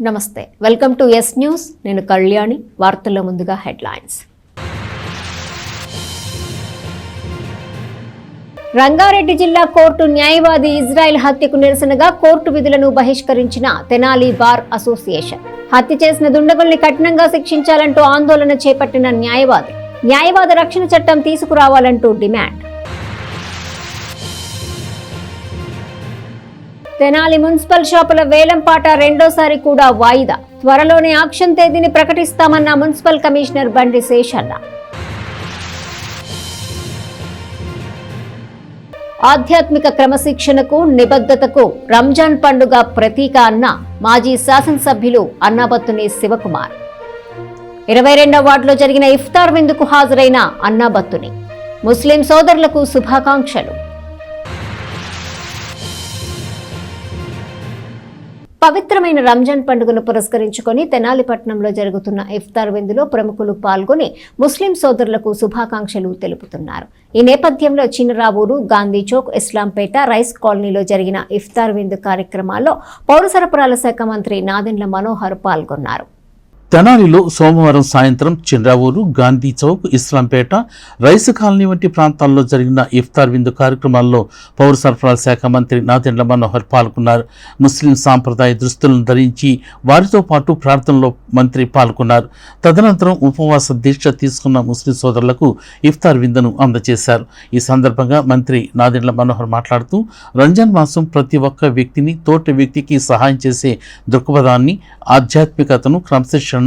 నమస్తే welcome to yes news నేను కళ్యాణి వార్తల్లో ముందుగా హెడ్లైన్స్ రంగారెడ్డి జిల్లా కోర్టు న్యాయవాది ఇజ్రాయెల్ హత్యకు నిరసనగా కోర్టు విధులను బహిష్కరించిన తెనాలి బార్ అసోసియేషన్ హత్య చేసిన దుండగుల్ని కఠినంగా శిక్షించాలంటూ ఆందోళన చేపట్టిన న్యాయవాద రక్షణ చట్టం తీసుకురావాలంటూ డిమాండ్ తెనాలి మున్సిపల్ షాపుల వేలంపాట రెండోసారి కూడా వాయిదా త్వరలోనే ఆక్షన్ తేదీని ప్రకటిస్తామన్న మున్సిపల్ కమిషనర్ బండి శేషన్న ఆధ్యాత్మిక క్రమశిక్షణకు నిబద్ధతకు రంజాన్ పండుగ ప్రతీక అన్న మాజీ శాసనసభ్యులు అన్నాబత్తుని శివకుమార్ 22వ వార్డులో జరిగిన ఇఫ్తార్ విందుకు హాజరైన అన్నాబత్తుని ముస్లిం సోదరులకు శుభాకాంక్షలు. పవిత్రమైన రంజాన్ పండుగను పురస్కరించుకొని తెనాలి పట్టణంలో జరుగుతున్న ఇఫ్తార్ విందులో ప్రముఖులు పాల్గొని ముస్లిం సోదరులకు శుభాకాంక్షలు తెలుపుతున్నారు. ఈ నేపథ్యంలో చిన్నరావూరు, గాంధీ చౌక్, ఇస్లాంపేట, రైస్ కాలనీలో జరిగిన ఇఫ్తార్ విందు కార్యక్రమాల్లో పౌర సరఫరాల శాఖ మంత్రి నాదెండ్ల మనోహర్ పాల్గొన్నారు. తెనాలిలో సోమవారం సాయంత్రం చిన్రావూరు, గాంధీ చౌక్, ఇస్లాంపేట, రైసు కాలనీ వంటి ప్రాంతాల్లో జరిగిన ఇఫ్తార్ విందు కార్యక్రమాల్లో పౌర సరఫరాల శాఖ మంత్రి నాదెండ్ల మనోహర్ పాల్గొన్నారు. ముస్లిం సాంప్రదాయ దుస్తులను ధరించి వారితో పాటు ప్రార్థనలో మంత్రి పాల్గొన్నారు. తదనంతరం ఉపవాస దీక్ష తీసుకున్న ముస్లిం సోదరులకు ఇఫ్తార్ విందును అందజేశారు. ఈ సందర్భంగా మంత్రి నాదెండ్ల మనోహర్ మాట్లాడుతూ రంజాన్ మాసం ప్రతి ఒక్క వ్యక్తిని తోటి వ్యక్తికి సహాయం చేసే దృక్పథాన్ని, ఆధ్యాత్మికతను, క్రమశిక్షణ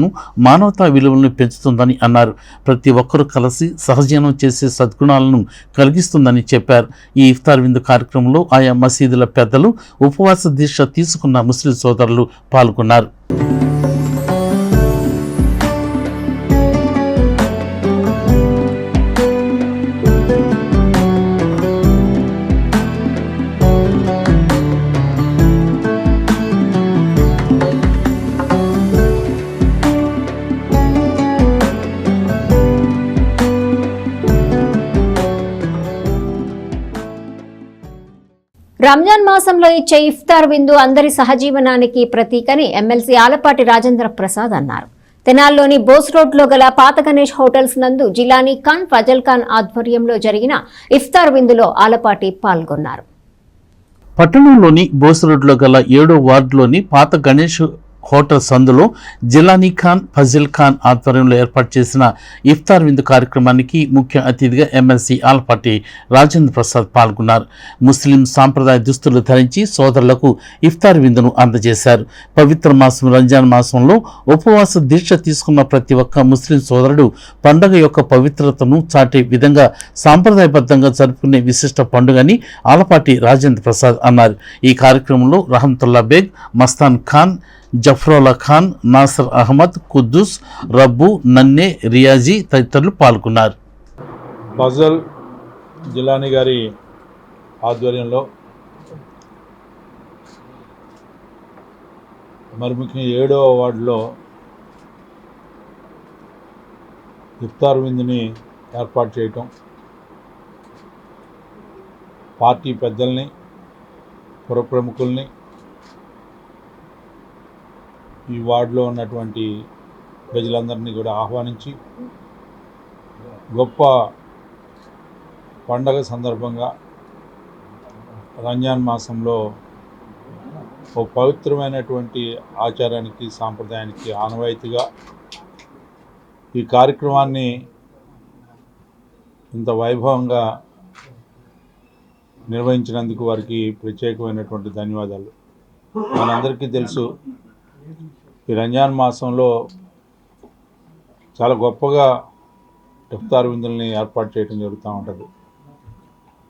మానవతా విలువలను పెంచుతుందని అన్నారు. ప్రతి ఒక్కరూ కలిసి సహజీవనం చేసే సద్గుణాలను కలిగిస్తుందని చెప్పారు. ఈ ఇఫ్తార్ విందు కార్యక్రమంలో ఆయా మసీదుల పెద్దలు, ఉపవాస దీక్ష తీసుకున్న ముస్లిం సోదరులు పాల్గొన్నారు. రంజాన్ మాసంలో ఇచ్చే ఇఫ్తార్ విందు అందరి సహజీవనానికి ప్రతీకని ఎమ్మెల్సీ ఆలపాటి రాజేంద్ర ప్రసాద్ అన్నారు. తెనాల్లోని బోస్ రోడ్లో గల పాత గణేష్ హోటల్స్ నందు జిలానీ ఖాన్, ఫజల్ ఖాన్ ఆధ్వర్యంలో జరిగిన ఇఫ్తార్ విందులో ఆలపాటి పాల్గొన్నారు. పట్టణంలోని బోస్ రోడ్లో గల 7వ వార్డులోని పాత గణేష్ హోటల్ సందులో జిలానీ ఖాన్, ఫజిల్ ఖాన్ ఆధ్వర్యంలో ఏర్పాటు చేసిన ఇఫ్తార్ విందు కార్యక్రమానికి ముఖ్య అతిథిగా ఎమ్మెల్సీ ఆలపాటి రాజేంద్ర ప్రసాద్ పాల్గొన్నారు. ముస్లిం సాంప్రదాయ దుస్తులు ధరించి సోదరులకు ఇఫ్తార్ విందును అందజేశారు. పవిత్ర మాసం రంజాన్ మాసంలో ఉపవాస దీక్ష తీసుకున్న ప్రతి ఒక్క ముస్లిం సోదరుడు పండుగ యొక్క పవిత్రతను చాటే విధంగా సాంప్రదాయబద్ధంగా జరుపుకునే విశిష్ట పండుగని ఆలపాటి రాజేంద్ర ప్రసాద్ అన్నారు. ఈ కార్యక్రమంలో రహమతుల్లా బేగ్, మస్తాన్ ఖాన్, జఫ్రోలా ఖాన్, నాసర్ అహ్మద్, కుద్దూస్, రబ్బు, నన్నే, రియాజీ తదితరులు పాల్గొన్నారు. ఫజల్ జిలానీ గారి ఆధ్వర్యంలో మరి ముఖ్యంగా 7వ వార్డులో ఇఫ్తార్ విందుని ఏర్పాటు చేయటం, పార్టీ పెద్దల్ని, పుర ప్రముఖుల్ని, ఈ వార్డులో ఉన్నటువంటి ప్రజలందరినీ కూడా ఆహ్వానించి గొప్ప పండగ సందర్భంగా రంజాన్ మాసంలో ఒక పవిత్రమైనటువంటి ఆచారానికి, సాంప్రదాయానికి ఆనవాయితీగా ఈ కార్యక్రమాన్ని ఇంత వైభవంగా నిర్వహించినందుకు వారికి ప్రత్యేకమైనటువంటి ధన్యవాదాలు. మనందరికీ తెలుసు, ఈ రంజాన్ మాసంలో చాలా గొప్పగా ఇఫ్తార్ విందుల్ని ఏర్పాటు చేయడం జరుగుతూ ఉంటుంది.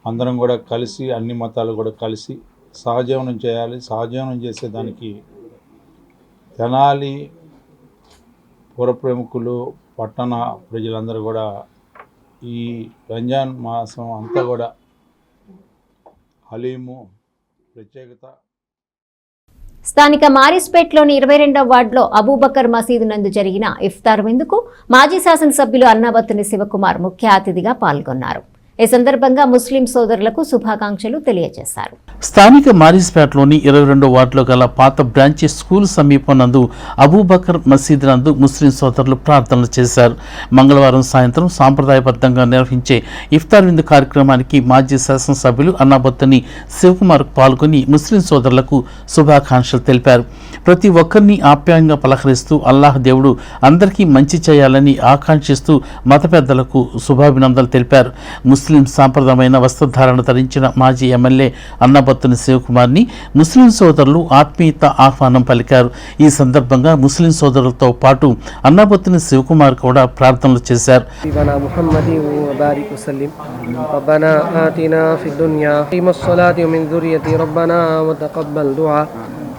అందరం కూడా కలిసి, అన్ని మతాలు కూడా కలిసి సహజీవనం చేయాలి. సహజీవనం చేసేదానికి తెనాలి పుర ప్రముఖులు, పట్టణ ప్రజలందరూ కూడా ఈ రంజాన్ మాసం అంతా కూడా హలీము ప్రత్యేకత. స్థానిక మారిస్పేట్లోని 22వ వార్డులో అబూబకర్ మసీదు నందు జరిగిన ఇఫ్తార్ విందుకు మాజీ శాసనసభ్యులు అన్నాబత్తుని శివకుమార్ ముఖ్య అతిథిగా పాల్గొన్నారు. ఈ సందర్భంగా ముస్లిం సోదరులకు శుభాకాంక్షలు తెలియజేశారు. స్థానిక మారిస్పేటలోని 22వ వార్డులో గల పాత బ్రాంచి స్కూల్ సమీపం నందు అబూబకర్ మసీద్ నందు ముస్లిం సోదరులు ప్రార్థనలు చేశారు. మంగళవారం సాయంత్రం సాంప్రదాయబద్ధంగా నిర్వహించే ఇఫ్తార్ విందు కార్యక్రమానికి మాజీ శాసనసభ్యులు అన్నాబొత్తని శివకుమార్ పాల్గొని ముస్లిం సోదరులకు శుభాకాంక్షలు తెలిపారు. ప్రతి ఒక్కరిని ఆప్యాయంగా పలకరిస్తూ అల్లాహ్ దేవుడు అందరికీ మంచి చేయాలని ఆకాంక్షిస్తూ మత పెద్దలకు శుభాభినందనలు తెలిపారు. ముస్లిం సాంప్రదాయమైన వస్త్రధారణ ధరించిన మాజీ ఎమ్మెల్యే అన్నాబత్తుని శివకుమార్ని ముస్లిం సోదరులు ఆత్మీయత ఆహ్వానం పలికారు. ఈ సందర్భంగా ముస్లిం సోదరులతో పాటు అన్నాబత్తుని శివకుమార్ కూడా ప్రార్థనలు చేశారు.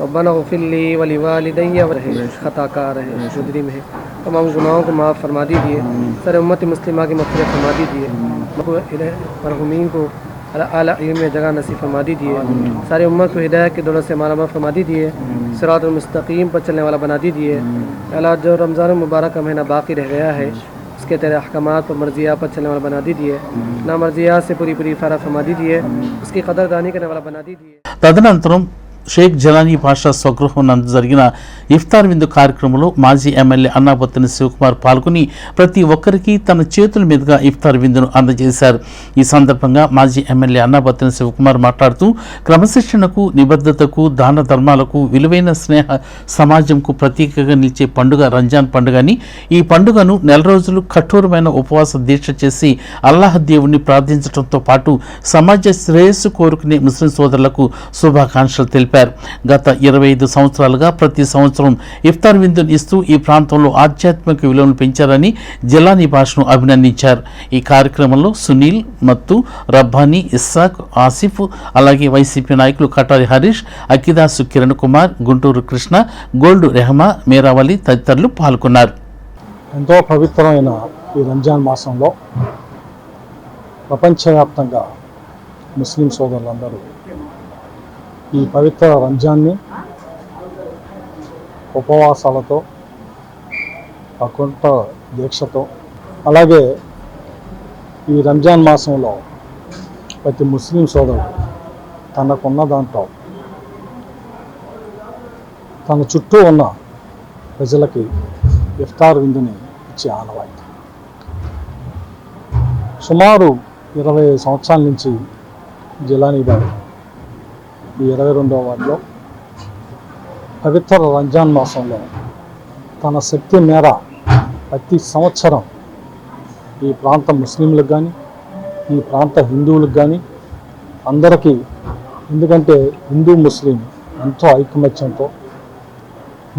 रब्बना ग़फ़िर ली व लिवालिदैया ख़ताकार है मुजरिम है, तमाम गुनाहों को माफ़ फरमा दीजिए. सर उम्मत मुस्लिमा की मग़फ़िरत फरमा दीजिए. मरहूमीन को आला इल्म में जगह नसीब फरमा दीजिए. सारे उम्मत को हिदायत की दौलत से मालामाल फरमा दीजिए. सिरातुल मुस्तक़ीम पर चलने वाला बना दीजिए. अल्लाह जो रमज़ान मुबारक का महीना बाकी रह गया है उसके तेरे अहकामात पर मर्ज़िया पर चलने वाला बना दीजिए. ना मर्ज़िया से पूरी फ़राग़ फरमा दीजिए. उसकी कदरदानी करने वाला बना दीजिए. తదనంతరం షేక్ జలానీ పాషా స్వగృహం నందు జరిగిన ఇఫ్తార్ విందు కార్యక్రమంలో మాజీ ఎమ్మెల్యే అన్నాబొత్తని శివకుమార్ పాల్గొని ప్రతి ఒక్కరికి తన చేతుల మీదుగా ఇఫ్తార్ విందును అందజేశారు. ఈ సందర్భంగా మాజీ ఎమ్మెల్యే అన్నాబొత్తని శివకుమార్ మాట్లాడుతూ క్రమశిక్షణకు, నిబద్ధతకు, దాన ధర్మాలకు, విలువైన స్నేహ సమాజంకు ప్రతీకగా నిలిచే పండుగ రంజాన్ పండుగని, ఈ పండుగను నెల రోజులు కఠోరమైన ఉపవాస దీక్ష చేసి అల్లాహ్ దేవుణ్ణి ప్రార్థించడంతో పాటు సమాజ శ్రేయస్సు కోరుకునే ముస్లిం సోదరులకు శుభాకాంక్షలు తెలిపారు. గత 25 సంవత్సరాలుగా ప్రతి సంవత్సరం ఇఫ్తార్ విందును ఇస్తూ ఈ ప్రాంతంలో ఆధ్యాత్మిక విలువను పెంచారని జిల్లాని భాషను అభినందించారు. ఈ కార్యక్రమంలో సునీల్, మత్తు, రబ్బానీ, ఇస్సాక్, ఆసిఫ్, అలాగే వైసీపీ నాయకులు కటారి హరీష్, అకిదాసు కిరణ్ కుమార్, గుంటూరు కృష్ణ, గోల్డు రెహమా, మేరావలి తదితరులు పాల్గొన్నారు. ఎంతో పవిత్రమైన ఈ రంజాన్ మాసంలో ప్రపంచవ్యాప్తంగా ముస్లిం సోదరులందరూ ఈ పవిత్ర రంజాన్ని ఉపవాసాలతో, అకుంఠ దీక్షతో, అలాగే ఈ రంజాన్ మాసంలో ప్రతి ముస్లిం సోదరుడు తనకున్న దాంట్లో తన చుట్టూ ఉన్న ప్రజలకి ఇఫ్తార్ విందుని ఇచ్చే ఆనవాయితీ. సుమారు 20 సంవత్సరాల నుంచి జిలానీ బాయ్ ఈ 22వ వార్డులో పవిత్ర రంజాన్ మాసంలో తన శక్తి మేర ప్రతి సంవత్సరం ఈ ప్రాంత ముస్లింలకు కానీ, ఈ ప్రాంత హిందువులకు కానీ అందరికీ, ఎందుకంటే హిందూ ముస్లిం ఎంతో ఐకమత్యంతో,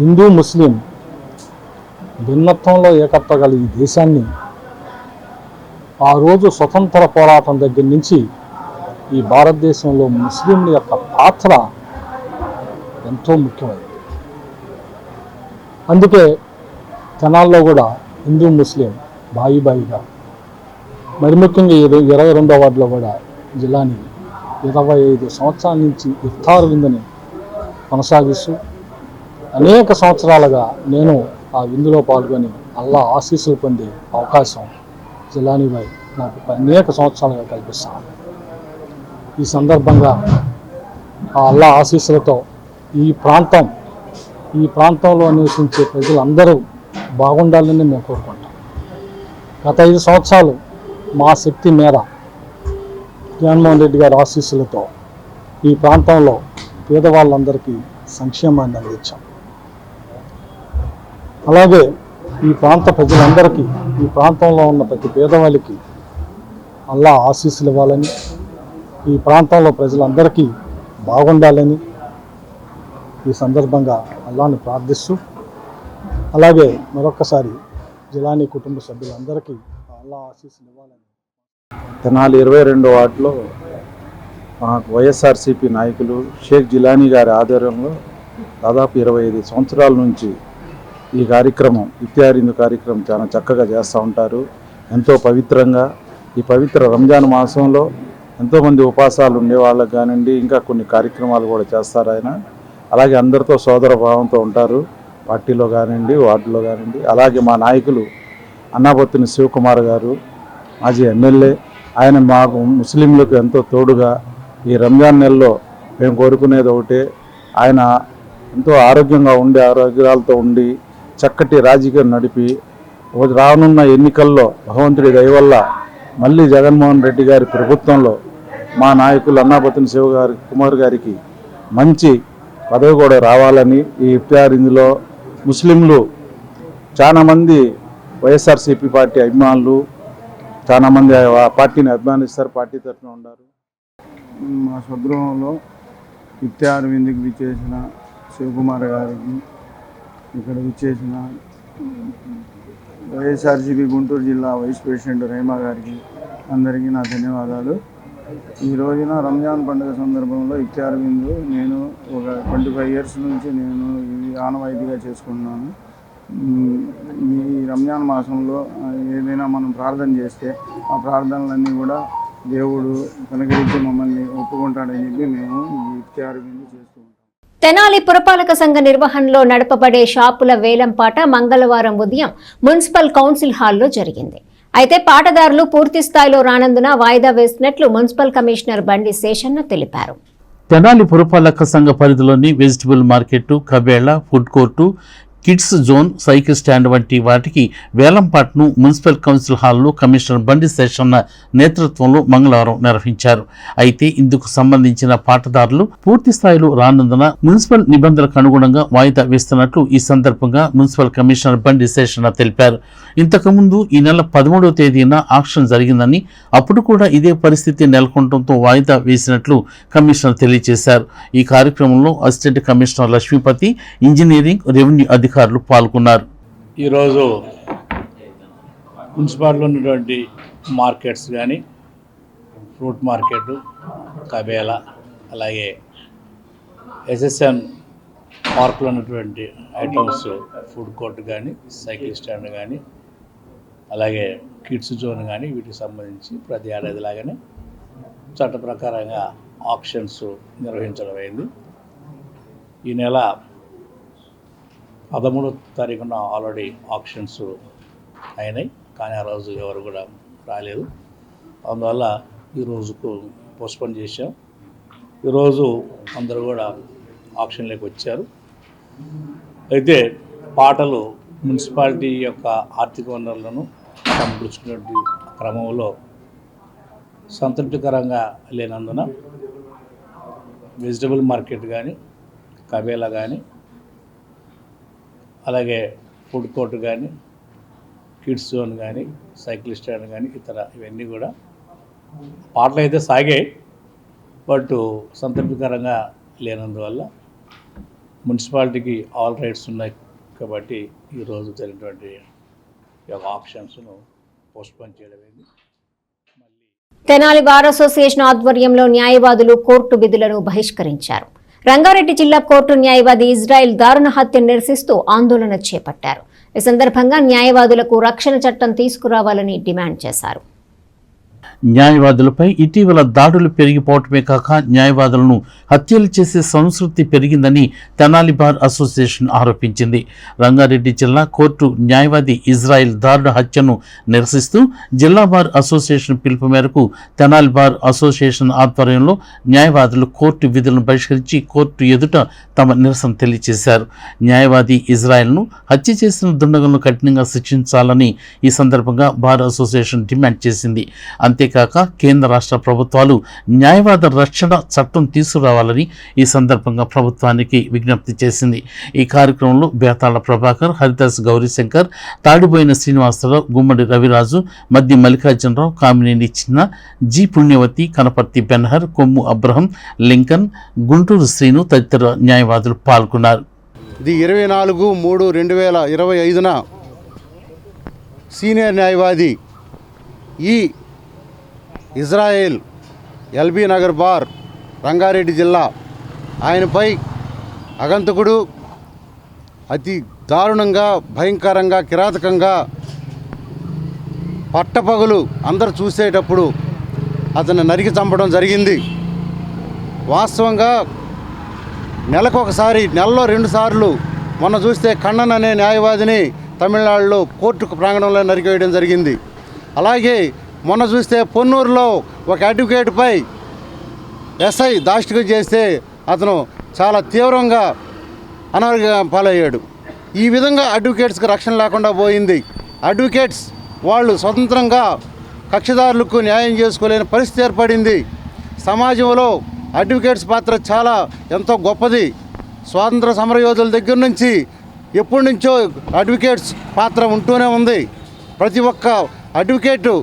హిందూ ముస్లిం భిన్నత్వంలో ఏకత్వ గల ఈ దేశాన్ని ఆ రోజు స్వతంత్ర పోరాటం దగ్గర నుంచి ఈ భారతదేశంలో ముస్లింల యొక్క పాత్ర ఎంతో ముఖ్యమైనది. అందుకే తెనాల్లో కూడా హిందూ ముస్లిం బాయిగా, మరి ముఖ్యంగా 22వ వార్డులో కూడా జిల్లాని 25 సంవత్సరాల నుంచి ఇఫ్తార్ విందుని కొనసాగిస్తూ అనేక సంవత్సరాలుగా నేను ఆ విందులో పాల్గొని అల్లా ఆశీస్సులు పొందే అవకాశం జిలానీ బాయ్ నాకు అనేక సంవత్సరాలుగా కల్పిస్తాను. ఈ సందర్భంగా ఆ అల్లా ఆశీస్సులతో ఈ ప్రాంతంలో నివసించే ప్రజలందరూ బాగుండాలని మేము కోరుకుంటాం. గత 5 సంవత్సరాలు మా శక్తి మేర జగన్మోహన్ రెడ్డి గారి ఆశీస్సులతో ఈ ప్రాంతంలో పేదవాళ్ళందరికీ సంక్షేమాన్ని అందించాం. అలాగే ఈ ప్రాంత ప్రజలందరికీ, ఈ ప్రాంతంలో ఉన్న ప్రతి పేదవాళ్ళకి అల్లా ఆశీస్సులు ఇవ్వాలని, ఈ ప్రాంతంలో ప్రజలందరికీ బాగుండాలని ఈ సందర్భంగా అల్లాను ప్రార్థిస్తూ, అలాగే మరొకసారి జిలానీ కుటుంబ సభ్యులందరికీ అల్లా ఆశీస్సులు ఇవ్వాలని. తెనాలి 22వ వార్డులో మాకు వైఎస్ఆర్సీపీ నాయకులు షేక్ జిలానీ గారి ఆధ్వర్యంలో దాదాపు 25 సంవత్సరాల నుంచి ఈ కార్యక్రమం, ఇఫ్తార్ విందు కార్యక్రమం చాలా చక్కగా చేస్తూ ఉంటారు. ఎంతో పవిత్రంగా ఈ పవిత్ర రంజాన్ మాసంలో ఎంతోమంది ఉపాసాలు ఉండేవాళ్ళకి కానివ్వండి, ఇంకా కొన్ని కార్యక్రమాలు కూడా చేస్తారు ఆయన. అలాగే అందరితో సోదర భావంతో ఉంటారు, పార్టీలో కానివ్వండి, వార్డులో కానివ్వండి. అలాగే మా నాయకులు అన్నాబొత్తుని శివకుమార్ గారు, మాజీ ఎమ్మెల్యే, ఆయన మాకు ముస్లింలకు ఎంతో తోడుగా ఈ రంజాన్ నెలలో మేము కోరుకునేది ఒకటే, ఆయన ఎంతో ఆరోగ్యంగా ఉండి ఆరోగ్యాలతో ఉండి చక్కటి రాజకీయం నడిపి రానున్న ఎన్నికల్లో భగవంతుడి దయ వల్ల మళ్ళీ జగన్మోహన్ రెడ్డి గారి ప్రభుత్వంలో మా నాయకులు అన్నాబతుని శివ గారి కుమార్ గారికి మంచి పదవి కూడా రావాలని ఈ ఇఫ్తార్ ఇందులో ముస్లింలు చాలామంది వైఎస్ఆర్సీపీ పార్టీ అభిమానులు చాలామంది ఆ పార్టీని అభిమానిస్తారు, పార్టీ తరఫున ఉన్నారు. మా స్వగృహంలో ఇఫ్తార్ విందుకు విచ్చేసిన శివకుమార్ గారికి, ఇక్కడ విచ్చేసిన వైఎస్ఆర్సీపీ గుంటూరు జిల్లా వైస్ ప్రెసిడెంట్ రేమా గారికి అందరికీ నా ధన్యవాదాలు. ఈ రోజున రంజాన్ పండుగ సందర్భంలో ఇఫ్తార్ విందు నేను ఒక 25 years నుంచి నేను ఇది ఆనవాయితీగా చేసుకుంటున్నాను. ఈ రంజాన్ మాసంలో ఏదైనా మనం ప్రార్థన చేస్తే ఆ ప్రార్థనలన్నీ కూడా దేవుడు కనుగరించి మమ్మల్ని ఒప్పుకుంటాడని చెప్పి మేము ఈ ఇఫ్తార్ విందు చేస్తూ ఉంటాం. తెనాలి పురపాలక సంఘ నిర్వహణలో నడపబడే షాపుల వేలంపాట మంగళవారం ఉదయం మున్సిపల్ కౌన్సిల్ హాల్లో జరిగింది. అయితే పాటదారులు పూర్తి స్థాయిలో రానందున వాయిదా వేసినట్లు మున్సిపల్ కమిషనర్ బండి శేషన్న తెలిపారు. తెనాలి పురపాలక సంఘ పరిధిలోని వెజిటబుల్ మార్కెట్, కబేళ, food court, kids zone, cycle stand వంటి వాటికి వేలంపాట్ను మున్సిపల్ కౌన్సిల్ హాల్లో కమిషనర్ బండి శేషన్న నేతృత్వంలో మంగళవారం నిర్వహించారు. అయితే ఇందుకు సంబంధించిన పాటదారులు పూర్తి స్థాయిలో రానందున మున్సిపల్ నిబంధనలకు అనుగుణంగా వాయిదా వేస్తున్నట్లు ఈ సందర్భంగా మున్సిపల్ కమిషనర్ బండి శేషన్న తెలిపారు. ఇంతకుముందు ఈ నెల 13వ తేదీన ఆక్షన్ జరిగిందని, అప్పుడు కూడా ఇదే పరిస్థితి నెలకొనడంతో వాయిదా వేసినట్లు కమిషనర్ తెలియజేశారు. ఈ కార్యక్రమంలో assistant commissioner Lakshmipathi, engineering, revenue అధికారులు పాల్గొన్నారు. ఈరోజు మున్సిపాలిటీలో ఉన్నటువంటి మార్కెట్స్ కానీ, ఫ్రూట్ మార్కెట్, కబేలా, అలాగే ఎస్ఎస్ఎన్ పార్కులో ఉన్నటువంటి ఐటమ్స్, ఫుడ్ కోర్ట్ కానీ, సైకిల్ స్టాండ్ కానీ, అలాగే కిడ్స్ జోన్ కానీ, వీటికి సంబంధించి ప్రతి ఏడాది లాగానే చట్ట ప్రకారంగా ఆక్షన్స్ నిర్వహించడం అయింది. ఈ నెల 13వ తారీఖున ఆల్రెడీ ఆక్షన్స్ అయినాయి, కానీ ఆ రోజు ఎవరు కూడా రాలేదు. అందువల్ల ఈ రోజుకు పోస్ట్పోన్ చేశాం. ఈరోజు అందరూ కూడా ఆక్షన్లోకి వచ్చారు. అయితే పాటలు మున్సిపాలిటీ యొక్క ఆర్థిక వనరులను సమకూర్చుకునే క్రమంలో సంతృప్తికరంగా లేనందున వెజిటబుల్ మార్కెట్ కానీ, కబేలా కానీ, అలాగే ఫుడ్ కోర్ట్ కానీ, కిడ్స్ జోన్ కానీ, సైకిల్ స్టాండ్ కానీ, ఇతర ఇవన్నీ కూడా పాటలు అయితే సాగాయి, బట్ సంతృప్తికరంగా లేనందువల్ల మున్సిపాలిటీకి ఆల్ రైట్స్ ఉన్నాయి కాబట్టి ఈరోజు జరిగినటువంటి ఆప్షన్స్ను పోస్ట్పోన్ చేయడమైంది. తెనాలి బార్ అసోసియేషన్ ఆధ్వర్యంలో న్యాయవాదులు కోర్టు విధులను బహిష్కరించారు. రంగారెడ్డి జిల్లా కోర్టు న్యాయవాది ఇజ్రాయెల్ దారుణ హత్యను నిరసిస్తూ ఆందోళన చేపట్టారు. ఈ సందర్భంగా న్యాయవాదులకు రక్షణ చట్టం తీసుకురావాలని డిమాండ్ చేశారు. న్యాయవాదులపై ఇటీవల దాడులు పెరిగిపోవటమే కాక న్యాయవాదులను హత్యలు చేసే సంస్కృతి పెరిగిందని తెనాలి బార్ అసోసియేషన్ ఆరోపించింది. రంగారెడ్డి జిల్లా కోర్టు న్యాయవాది ఇజ్రాయెల్ దారుణ హత్యను నిరసిస్తూ జిల్లా బార్ అసోసియేషన్ పిలుపు మేరకు తెనాలి బార్ అసోసియేషన్ ఆధ్వర్యంలో న్యాయవాదులు కోర్టు విధులను బహిష్కరించి కోర్టు ఎదుట తమ నిరసన తెలియజేశారు. న్యాయవాది ఇజ్రాయెల్ను హత్య చేసిన దుండగులను కఠినంగా శిక్షించాలని ఈ సందర్భంగా బార్ అసోసియేషన్ డిమాండ్ చేసింది. అంతేకాక కేంద్ర రాష్ట్ర ప్రభుత్వాలు న్యాయవాద రక్షణ చట్టం తీసుకురావాలని ఈ సందర్భంగా ప్రభుత్వానికి విజ్ఞప్తి చేసింది. ఈ కార్యక్రమంలో బేతాళ ప్రభాకర్, హరిదాస్ గౌరీశంకర్, తాడిపోయిన శ్రీనివాసరావు, గుమ్మడి రవిరాజు, మద్ది మల్లికార్జునరావు, కామినేని చిన్న, జి పుణ్యవతి, కనపర్తి బెన్హర్, కొమ్ము అబ్రహం, లింకన్, గుంటూరు శ్రీను తదితర న్యాయవాదులు పాల్గొన్నారు. ఇది 24/3/2025న సీనియర్ న్యాయవాది ఈ Israel LB Nagar bar Rangareddy జిల్లా ఆయనపై అగంతకుడు అతి దారుణంగా, భయంకరంగా, కిరాతకంగా పట్టపగలు అందరు చూసేటప్పుడు అతన్ని నరికి చంపడం జరిగింది. వాస్తవంగా నెలకొకసారి, నెలలో 2 సార్లు మొన్న చూస్తే కన్నన్ అనే న్యాయవాదిని తమిళనాడులో కోర్టు ప్రాంగణంలో నరికేయడం జరిగింది. అలాగే మొన్న చూస్తే పొన్నూరులో ఒక అడ్వకేట్పై ఎస్ఐ దాష్టికం చేస్తే అతను చాలా తీవ్రంగా అనారోగ్యం పాలయ్యాడు. ఈ విధంగా అడ్వకేట్స్కి రక్షణ లేకుండా పోయింది. అడ్వకేట్స్ వాళ్ళు స్వతంత్రంగా కక్షిదారులకు న్యాయం చేసుకోలేని పరిస్థితి ఏర్పడింది. సమాజంలో అడ్వకేట్స్ పాత్ర చాలా ఎంతో గొప్పది. స్వాతంత్ర సమరయోధుల దగ్గర నుంచి ఎప్పటి నుంచో అడ్వకేట్స్ పాత్ర ఉంటూనే ఉంది. ప్రతి ఒక్క అడ్వకేటు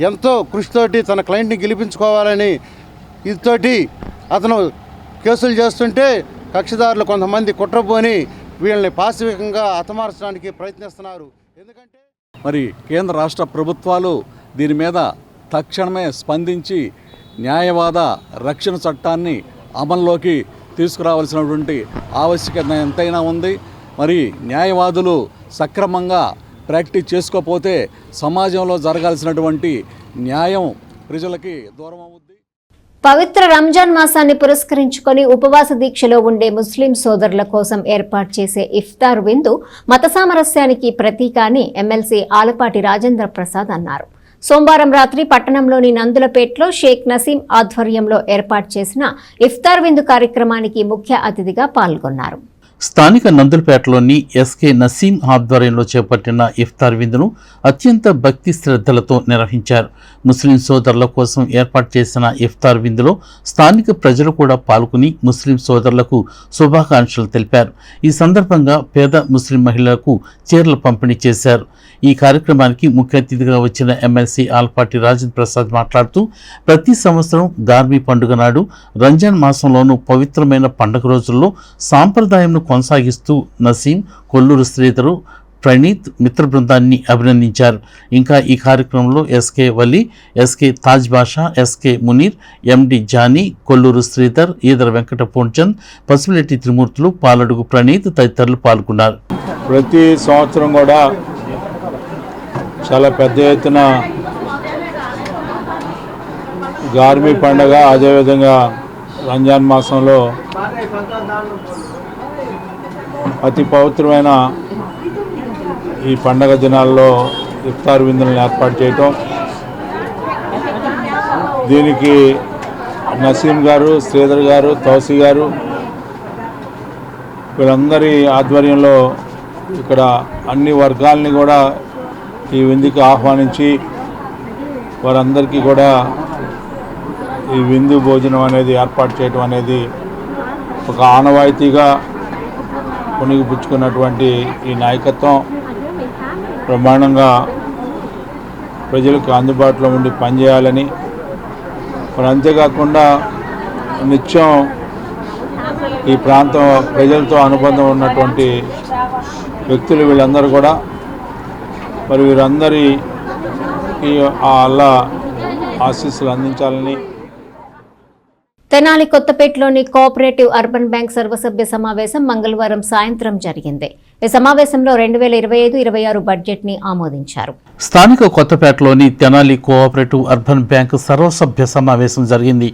ఎంతో కృషితోటి తన క్లయింట్ని గెలిపించుకోవాలని ఇదితోటి అతను కేసులు చేస్తుంటే కక్షిదారులు కొంతమంది కుట్రపోని వీళ్ళని పాశవికంగా హతమార్చడానికి ప్రయత్నిస్తున్నారు. ఎందుకంటే మరి కేంద్ర రాష్ట్ర ప్రభుత్వాలు దీని మీద తక్షణమే స్పందించి న్యాయవాద రక్షణ చట్టాన్ని అమల్లోకి తీసుకురావాల్సినటువంటి ఆవశ్యకత ఎంతైనా ఉంది. మరి న్యాయవాదులు సక్రమంగా ప్రాక్టీస్ చేసుకోకపోతే సమాజంలో జరగాల్సినటువంటి న్యాయం ప్రజలకి దూరం అవుద్ది. పవిత్ర రంజాన్ మాసాన్ని పురస్కరించుకొని ఉపవాస దీక్షలో ఉండే ముస్లిం సోదరుల కోసం ఏర్పాటు చేసే ఇఫ్తార్ విందు మత సామరస్యానికి ప్రతీక అని ఎమ్మెల్సీ ఆలపాటి రాజేంద్ర ప్రసాద్ అన్నారు. సోమవారం రాత్రి పట్టణంలోని నందులపేటలో షేక్ నసీం ఆధ్వర్యంలో ఏర్పాటు చేసిన ఇఫ్తార్ విందు కార్యక్రమానికి ముఖ్య అతిథిగా పాల్గొన్నారు. స్థానిక నందులపేటలోని ఎస్కే నసీం ఆధ్వర్యంలో చేపట్టిన ఇఫ్తార్ విందును అత్యంత భక్తి శ్రద్ధలతో నిర్వహించారు. ముస్లిం సోదరుల కోసం ఏర్పాటు చేసిన ఇఫ్తార్ విందులో స్థానిక ప్రజలు కూడా పాల్గొని ముస్లిం సోదరులకు శుభాకాంక్షలు తెలిపారు. ఈ సందర్భంగా పేద ముస్లిం మహిళలకు చీరల పంపిణీ చేశారు. ఈ కార్యక్రమానికి ముఖ్య అతిథిగా వచ్చిన ఎమ్మెల్సీ ఆల్పాటి రాజేంద్ర ప్రసాద్ మాట్లాడుతూ ప్రతి సంవత్సరం గార్మీ పండుగ నాడు రంజాన్ మాసంలోనూ పవిత్రమైన పండుగ రోజుల్లో సాంప్రదాయంను కొనసాగిస్తూ నసీం, కొల్లూరు శ్రీధరు, ప్రణీత్ మిత్ర బృందాన్ని అభినందించారు. ఇంకా ఈ కార్యక్రమంలో ఎస్కే వలి, ఎస్కే తాజ్ బాషా, ఎస్కే మునీర్, ఎండి జానీ, కొల్లూరు శ్రీధర్, ఈదర వెంకట పూర్ణచంద్, పసుపులెట్టి త్రిమూర్తులు, పాలడుగు ప్రణీత్ తదితరులు పాల్గొన్నారు. ప్రతి సంవత్సరం కూడా చాలా పెద్ద ఎత్తున గార్మీ పండుగ, అదేవిధంగా రంజాన్ మాసంలో అతి పవిత్రమైన ఈ పండగ దినాల్లో ఇఫ్తార్ విందులను ఏర్పాటు చేయటం, దీనికి నసీం గారు, శ్రీధర్ గారు, తౌసీ గారు వీళ్ళందరి ఆధ్వర్యంలో ఇక్కడ అన్ని వర్గాలని కూడా ఈ విందుకి ఆహ్వానించి వారందరికీ కూడా ఈ విందు భోజనం అనేది ఏర్పాటు చేయడం అనేది ఒక ఆనవాయితీగా పుణిగిపుచ్చుకున్నటువంటి ఈ నాయకత్వం బ్రహ్మాండంగా ప్రజలకు అందుబాటులో ఉండి పనిచేయాలని, మరి అంతేకాకుండా నిత్యం ఈ ప్రాంతం ప్రజలతో అనుబంధం ఉన్నటువంటి వ్యక్తులు వీళ్ళందరూ కూడా మరి వీరందరికీ ఆ అల్లా ఆశీస్సులు అందించాలని. తెనాలి కొత్తపేటలోని కోఆపరేటివ్ అర్బన్ బ్యాంక్ సర్వసభ్య సమావేశం మంగళవారం సాయంత్రం జరిగింది. ఈ సమావేశంలో 2025-26 బడ్జెట్ ని ఆమోదించారు. స్థానిక కొత్తపేటలోని తెనాలి కోఆపరేటివ్ అర్బన్ బ్యాంక్ సర్వసభ్య సమావేశం జరిగింది.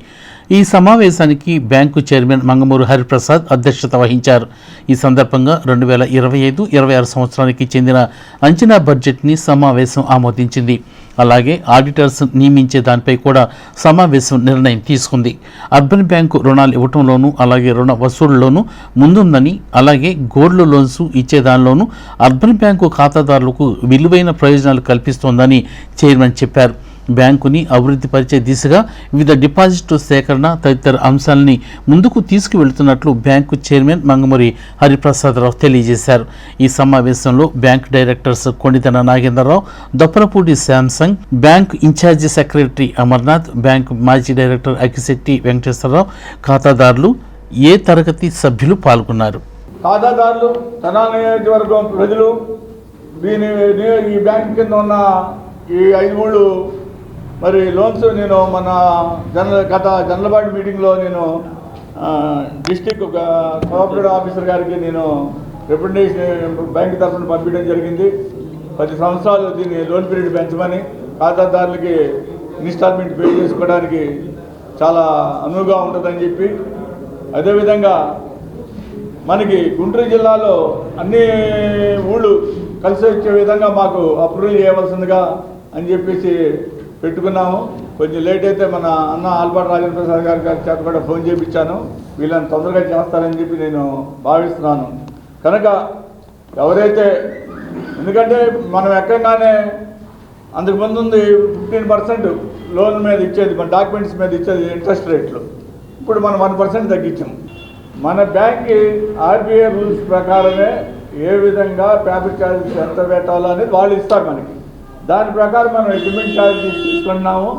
ఈ సమావేశానికి బ్యాంకు చైర్మన్ మంగమూరు హరిప్రసాద్ అధ్యక్షత వహించారు. ఈ సందర్భంగా 2025-26 సంవత్సరానికి చెందిన అంచనా బడ్జెట్ని సమావేశం ఆమోదించింది. అలాగే ఆడిటర్స్ నియమించే దానిపై కూడా సమావేశం నిర్ణయం తీసుకుంది. అర్బన్ బ్యాంకు రుణాలు ఇవ్వటంలోనూ అలాగే రుణ వసూళ్లలోనూ ముందుందని, అలాగే గోల్డ్ లోన్స్ ఇచ్చేదానిలోనూ అర్బన్ బ్యాంకు ఖాతాదారులకు విలువైన ప్రయోజనాలు కల్పిస్తోందని చైర్మన్ చెప్పారు. బ్యాంకుని అభివృద్ధి పరిచే దిశగా వివిధ డిపాజిట్లు సేకరణ తదితర అంశాలని ముందుకు తీసుకువెళ్తున్నట్లు బ్యాంకు చైర్మన్ మంగమూరి హరిప్రసాదరావు తెలియజేశారు. ఈ సమావేశంలో bank directors Konditana Nagendrarao, Dopparapudi Samsung, bank incharge secretary Amarnath, bank మాజీ డైరెక్టర్ అకిశెట్టి వెంకటేశ్వరరావు, ఖాతాదారులు, ఏ తరగతి సభ్యులు పాల్గొన్నారు. ఖాతాదారులు, తెనాలి నియోజకవర్గం ప్రజలు, ఈ బ్యాంక్ కింద ఉన్న ఈ 5 ఊళ్ళు మరి లోన్స్ నేను మన గత జనరల్ మీటింగ్లో నేను డిస్ట్రిక్ట్ కోఆపరేటివ్ ఆఫీసర్ గారికి నేను రిప్రజెంటేషన్ బ్యాంక్ తరఫున పంపించడం జరిగింది. 10 సంవత్సరాలు దీన్ని లోన్ పీరియడ్ పెంచమని, ఖాతాదారులకి ఇన్స్టాల్మెంట్ పే చేసుకోవడానికి చాలా అనువుగా ఉంటుందని చెప్పి, అదేవిధంగా మనకి గుంటూరు జిల్లాలో అన్ని ఊళ్ళు కలిసి వచ్చే విధంగా మాకు అప్రూవల్ చేయవలసిందిగా అని చెప్పేసి పెట్టుకున్నాము. కొంచెం లేట్ అయితే మన అన్న ఆల్పాటి రాజేంద్ర ప్రసాద్ గారి చేత కూడా ఫోన్ చేయించాను. వీళ్ళని తొందరగా చేస్తారని చెప్పి నేను భావిస్తున్నాను. కనుక ఎవరైతే, ఎందుకంటే మనం ఎక్కడగానే అంతకుముందు ఉంది 15% లోన్ మీద ఇచ్చేది, మన డాక్యుమెంట్స్ మీద ఇచ్చేది ఇంట్రెస్ట్ రేట్లు. ఇప్పుడు మనం 1% తగ్గించాం. మన బ్యాంక్కి ఆర్బీఐ రూల్స్ ప్రకారమే ఏ విధంగా పేపర్ ఛార్జెస్ ఎంత పెట్టాలో అనేది వాళ్ళు ఇస్తారు మనకి. దాని ప్రకారం మనం అగ్రిమెంట్ ఛార్జెస్ తీసుకున్నాము.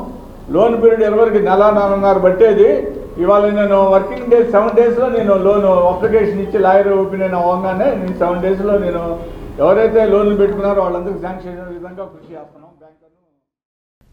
లోన్ పీరియడ్ ఎవరికి నెలన్నర పట్టేది. ఇవాళ నేను వర్కింగ్ డేస్ 7 డేస్లో నేను లోన్ అప్లికేషన్ ఇచ్చి లాయర్ ఒపీనియన్ అవ్వగానే నేను 7 డేస్లో నేను ఎవరైతే లోన్లు పెట్టుకున్నారో వాళ్ళందరికీ శాంక్షన్ అయ్యే విధంగా కృషి చేస్తున్నాం.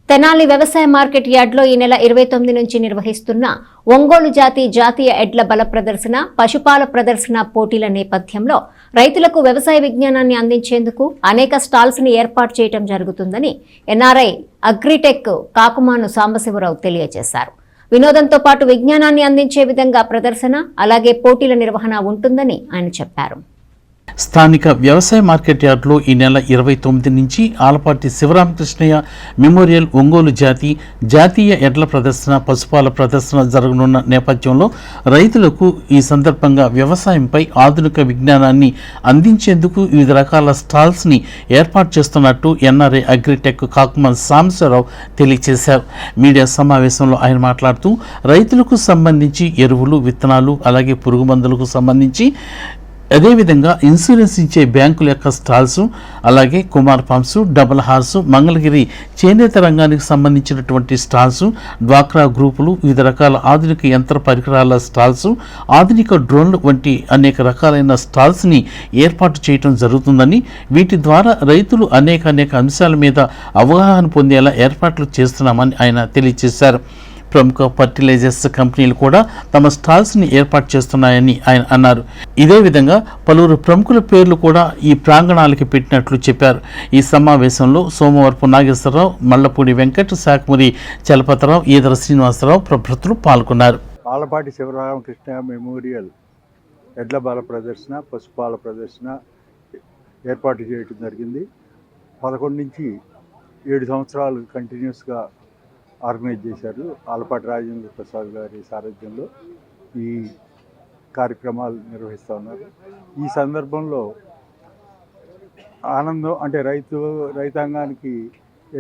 తెనాలి వ్యవసాయ మార్కెట్ యార్డ్లో ఈ నెల 29 నుంచి నిర్వహిస్తున్న ఒంగోలు జాతీయ ఎడ్ల బల ప్రదర్శన, పశుపాల ప్రదర్శన పోటీల నేపథ్యంలో రైతులకు వ్యవసాయ విజ్ఞానాన్ని అందించేందుకు అనేక స్టాల్స్ ని ఏర్పాటు చేయడం జరుగుతుందని ఎన్ఆర్ఐ అగ్రిటెక్ కాకుమాను సాంబశివరావు తెలియజేశారు. వినోదంతో పాటు విజ్ఞానాన్ని అందించే విధంగా ప్రదర్శన, అలాగే పోటీల నిర్వహణ ఉంటుందని ఆయన చెప్పారు. స్థానిక వ్యవసాయ మార్కెట్ యార్డ్లో ఈ నెల 29 నుంచి ఆలపాటి శివరామకృష్ణయ్య మెమోరియల్ ఒంగోలు జాతీయ ఎడ్ల ప్రదర్శన, పశుపాల ప్రదర్శన జరగనున్న నేపథ్యంలో రైతులకు ఈ సందర్భంగా వ్యవసాయంపై ఆధునిక విజ్ఞానాన్ని అందించేందుకు వివిధ రకాల స్టాల్స్ని ఏర్పాటు చేస్తున్నట్టు ఎన్ఆర్ఐ అగ్రిటెక్ కాకుమాన్ సాంబశివరావు తెలియజేశారు. మీడియా సమావేశంలో ఆయన మాట్లాడుతూ రైతులకు సంబంధించి ఎరువులు, విత్తనాలు, అలాగే పురుగు మందులకు సంబంధించి, అదేవిధంగా ఇన్సూరెన్స్ ఇచ్చే బ్యాంకుల యొక్క స్టాల్స్, అలాగే Kumar pumps, double horse, Mangalagiri చేనేత రంగానికి సంబంధించినటువంటి స్టాల్స్, డ్వాక్రా గ్రూపులు, వివిధ రకాల ఆధునిక యంత్ర పరికరాల స్టాల్స్, ఆధునిక డ్రోన్లు వంటి అనేక రకాలైన స్టాల్స్ని ఏర్పాటు చేయడం జరుగుతుందని, వీటి ద్వారా రైతులు అనేక అంశాల మీద అవగాహన పొందేలా ఏర్పాట్లు చేస్తున్నామని ఆయన తెలియజేశారు. ప్రముఖ ఫర్టిలైజర్స్ కంపెనీలు కూడా తమ స్టాల్స్ని ఏర్పాటు చేస్తున్నాయని ఆయన అన్నారు. ఇదే విధంగా పలువురు ప్రముఖుల పేర్లు కూడా ఈ ప్రాంగణాలకి పెట్టినట్లు చెప్పారు. ఈ సమావేశంలో సోమవరపు నాగేశ్వరరావు, మల్లపూడి వెంకట్, శాఖమూరి చలపతిరావు, ఈదర శ్రీనివాసరావు ప్రభుత్వం పాల్గొన్నారు. ఆలపాటి శివరామకృష్ణ మెమోరియల్ ఎడ్ల బాల ప్రదర్శన, పశుపాల ప్రదర్శన ఏర్పాటు చేయడం జరిగింది. 11 నుంచి 7 సంవత్సరాలు కంటిన్యూస్గా ఆర్గనైజ్ చేశారు. ఆలపాటి రాజేంద్ర ప్రసాద్ గారి సారథ్యంలో ఈ కార్యక్రమాలు నిర్వహిస్తూ ఉన్నారు. ఈ సందర్భంలో ఆనందం అంటే రైతాంగానికి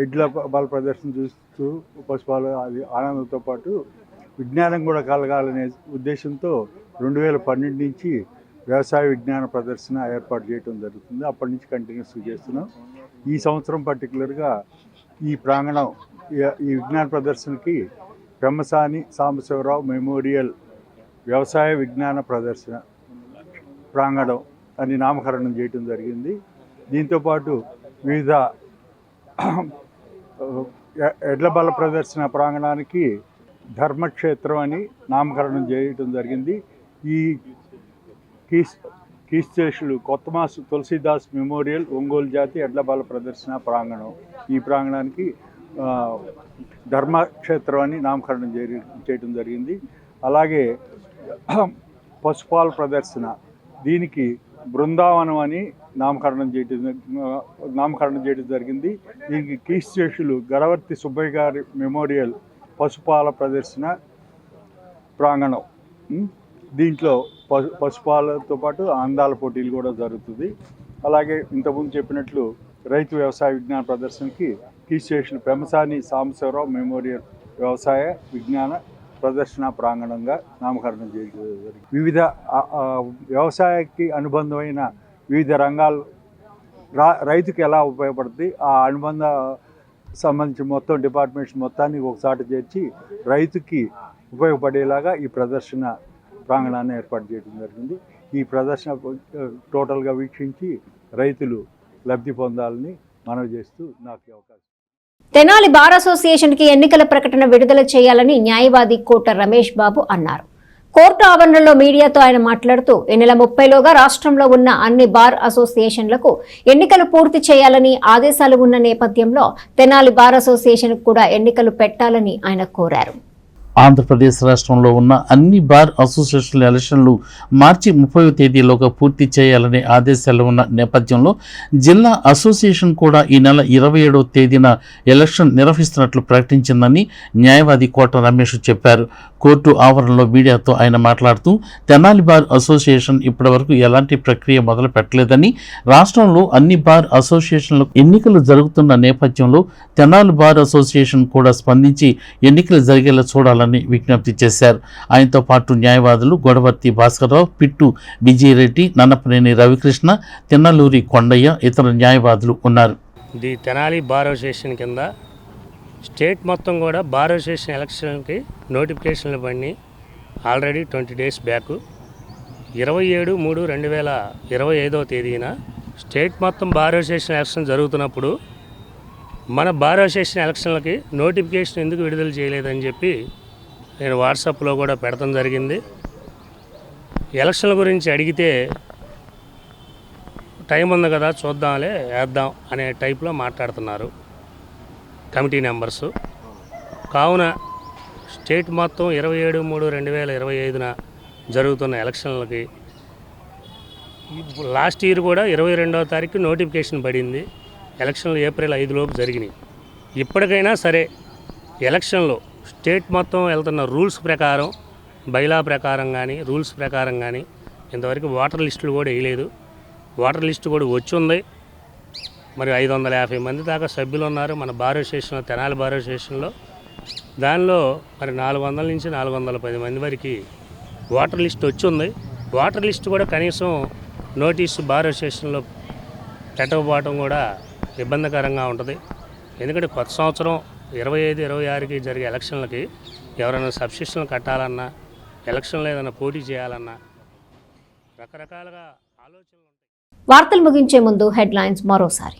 ఎడ్ల బాల ప్రదర్శన చూస్తూ పశుపాలు అది ఆనందంతో పాటు విజ్ఞానం కూడా కలగాలనే ఉద్దేశంతో 2012 నుంచి వ్యవసాయ విజ్ఞాన ప్రదర్శన ఏర్పాటు చేయడం జరుగుతుంది. అప్పటి నుంచి కంటిన్యూస్గా చేస్తున్నాం. ఈ సంవత్సరం పర్టికులర్గా ఈ ప్రాంగణం, ఈ విజ్ఞాన ప్రదర్శనకి పెమ్మసాని సాంబశివరావు మెమోరియల్ వ్యవసాయ విజ్ఞాన ప్రదర్శన ప్రాంగణం అని నామకరణం చేయడం జరిగింది. దీంతోపాటు వివిధ ఎడ్ల బల ప్రదర్శన ప్రాంగణానికి ధర్మక్షేత్రం అని నామకరణం చేయడం జరిగింది. ఈ కీర్తిశేషులు కొత్తమాసు తులసీదాస్ మెమోరియల్ ఒంగోలు జాతి ఎడ్ల బల ప్రదర్శన ప్రాంగణం, ఈ ప్రాంగణానికి ధర్మక్షేత్రం అని నామకరణం చేయడం జరిగింది. అలాగే పశుపాల ప్రదర్శన, దీనికి బృందావనం అని నామకరణం చేయడం జరిగింది. దీనికి కీర్తిశేషులు గరవర్తి సుబ్బయ్య గారి మెమోరియల్ పశుపాల ప్రదర్శన ప్రాంగణం. దీంట్లో పశుపాలతో పాటు అందాల పోటీలు కూడా జరుగుతుంది. అలాగే ఇంతకుముందు చెప్పినట్లు రైతు వ్యవసాయ విజ్ఞాన ప్రదర్శనకి కీర్తిశేషులు పెమ్మసాని సాంబశివరావు మెమోరియల్ వ్యవసాయ విజ్ఞాన ప్రదర్శన ప్రాంగణంగా నామకరణం చేయడం జరిగింది. వివిధ వ్యవసాయానికి అనుబంధమైన వివిధ రంగాలు రైతుకి ఎలా ఉపయోగపడుతుంది, ఆ అనుబంధ సంబంధించి మొత్తం డిపార్ట్మెంట్స్ మొత్తాన్ని ఒకసారి చేర్చి రైతుకి ఉపయోగపడేలాగా ఈ ప్రదర్శన ప్రాంగణాన్ని ఏర్పాటు చేయడం జరిగింది. ఈ ప్రదర్శన టోటల్గా వీక్షించి రైతులు లబ్ధి పొందాలని మనవి చేస్తూ నాకు అవకాశం. తెనాలి బార్ అసోసియేషన్ కి ఎన్నికల ప్రకటన విడుదల చేయాలని న్యాయవాది కోట రమేష్ బాబు అన్నారు. కోర్టు ఆవరణలో మీడియాతో ఆయన మాట్లాడుతూ ఈ నెల 30లోగా రాష్ట్రంలో ఉన్న అన్ని బార్ అసోసియేషన్లకు ఎన్నికలు పూర్తి చేయాలని ఆదేశాలు ఉన్న నేపథ్యంలో తెనాలి బార్ అసోసియేషన్ కూడా ఎన్నికలు పెట్టాలని ఆయన కోరారు. ఆంధ్రప్రదేశ్ రాష్ట్రంలో ఉన్న అన్ని బార్ అసోసియేషన్ల ఎలక్షన్లు మార్చి 30వ తేదీలోగా పూర్తి చేయాలనే ఆదేశాలు ఉన్న నేపథ్యంలో జిల్లా అసోసియేషన్ కూడా ఈ నెల 27వ తేదీన ఎలక్షన్ నిర్వహిస్తున్నట్లు ప్రకటించిందని న్యాయవాది కోట రమేష్ చెప్పారు. కోర్టు ఆవరణలో మీడియాతో ఆయన మాట్లాడుతూ తెనాలి బార్ అసోసియేషన్ ఇప్పటివరకు ఎలాంటి ప్రక్రియ మొదలు పెట్టలేదని, రాష్ట్రంలో అన్ని బార్ అసోసియేషన్లకు ఎన్నికలు జరుగుతున్న నేపథ్యంలో తెనాలి బార్ అసోసియేషన్ కూడా స్పందించి ఎన్నికలు జరిగేలా చూడాలని విజ్ఞప్తి చేశారు. ఆయనతో పాటు న్యాయవాదులు గొడవర్తి భాస్కరరావు, పిట్టు విజయరెడ్డి, నన్నపనేని రవికృష్ణ, తిన్నలూరి కొండయ్య, ఇతర న్యాయవాదులు ఉన్నారు. ది తెనాలి బార్ అసోసియేషన్ కింద స్టేట్ మొత్తం కూడా బార్ అసోసియేషన్ ఎలక్షన్కి నోటిఫికేషన్లు పడి ఆల్రెడీ 20 డేస్ బ్యాక్ 27/3/2025 తేదీన స్టేట్ మొత్తం బార్ అసోసియేషన్ ఎలక్షన్ జరుగుతున్నప్పుడు మన బార్ అసోసియేషన్ ఎలక్షన్లకి నోటిఫికేషన్ ఎందుకు విడుదల చేయలేదని చెప్పి నేను వాట్సాప్లో కూడా పెడతాం జరిగింది. ఎలక్షన్ల గురించి అడిగితే టైం ఉంది కదా చూద్దాంలే వేద్దాం అనే టైప్లో మాట్లాడుతున్నారు కమిటీ మెంబర్సు. కావున స్టేట్ మొత్తం 27/3/2025 జరుగుతున్న ఎలక్షన్లకి లాస్ట్ ఇయర్ కూడా 22వ తారీఖు నోటిఫికేషన్ పడింది. ఎలక్షన్లు ఏప్రిల్ 5 లోపు జరిగినాయి. ఇప్పటికైనా సరే ఎలక్షన్లో స్టేట్ మొత్తం వెళ్తున్న రూల్స్ ప్రకారం, బైలా ప్రకారం కానీ రూల్స్ ప్రకారం కానీ ఇంతవరకు ఓటర్ లిస్టులు కూడా వేయలేదు. ఓటర్ లిస్టు కూడా వచ్చి ఉంది. మరి 550 మంది దాకా సభ్యులు ఉన్నారు మన బార్ అసోసియేషన్లో, తెనాలి బార్ అసోసియేషన్లో. దానిలో మరి 400 నుంచి 410 మంది వరకు ఓటర్ లిస్ట్ వచ్చి ఉంది. ఓటర్ లిస్ట్ కూడా కనీసం నోటీసు బార్ అసోసియేషన్లో పెట్టకపోవడం కూడా ఇబ్బందికరంగా ఉంటుంది. ఎందుకంటే కొత్త సంవత్సరం 25-26కి జరిగే ఎలక్షన్లకి ఎవరైనా సబ్స్క్రిప్షన్లు కట్టాలన్నా, ఎలక్షన్లో ఏదైనా పోటీ చేయాలన్నా రకరకాలుగా ఆలోచనలు ఉంటాయి. వార్తలు ముగించే ముందు హెడ్లైన్స్ మరోసారి.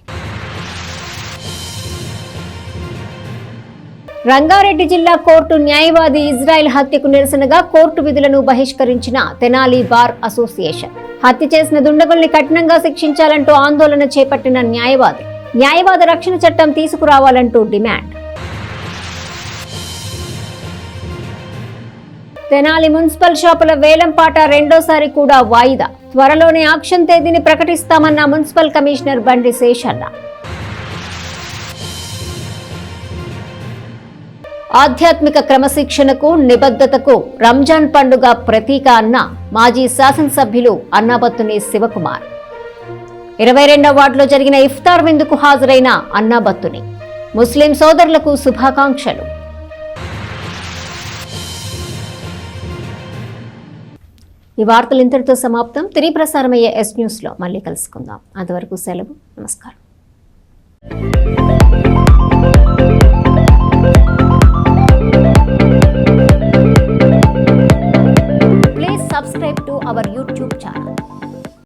రంగారెడ్డి జిల్లా కోర్టు న్యాయవాది ఇజ్రాయెల్ హత్యకు నిరసనగా కోర్టు విధులను బహిష్కరించిన తెనాలి బార్ అసోసియేషన్. హత్య చేసిన దుండగుల్ని కఠినంగా శిక్షించాలంటూ ఆందోళన చేపట్టిన న్యాయవాది. న్యాయవాద రక్షణ చట్టం తీసుకురావాలంటూ డిమాండ్. తెనాలి మున్సిపల్ షాపుల వేలంపాట రెండోసారి కూడా వాయిదా. త్వరలోనే ఆక్షన్ తేదీని ప్రకటిస్తామన్న మున్సిపల్ కమిషనర్ బండి శేషన్న. ఆధ్యాత్మిక క్రమశిక్షణకు, నిబద్ధతకు రంజాన్ పండుగ ప్రతీక అన్న మాజీ శాసనసభ్యులు అన్నాబత్తుని శివకుమార్. 22వ వార్డులో జరిగిన ఇఫ్తార్ విందుకు హాజరైన అన్నాబత్తుని. ముస్లిం సోదరులకు శుభాకాంక్షలు. ఈ వార్తలు ఇంతటితో సమాప్తం. తిరిగి ప్రసారమయ్యే ఎస్ న్యూస్లో మళ్ళీ కలుసుకుందాం. అంతవరకు సెలవు. నమస్కారం. Please subscribe to our YouTube channel.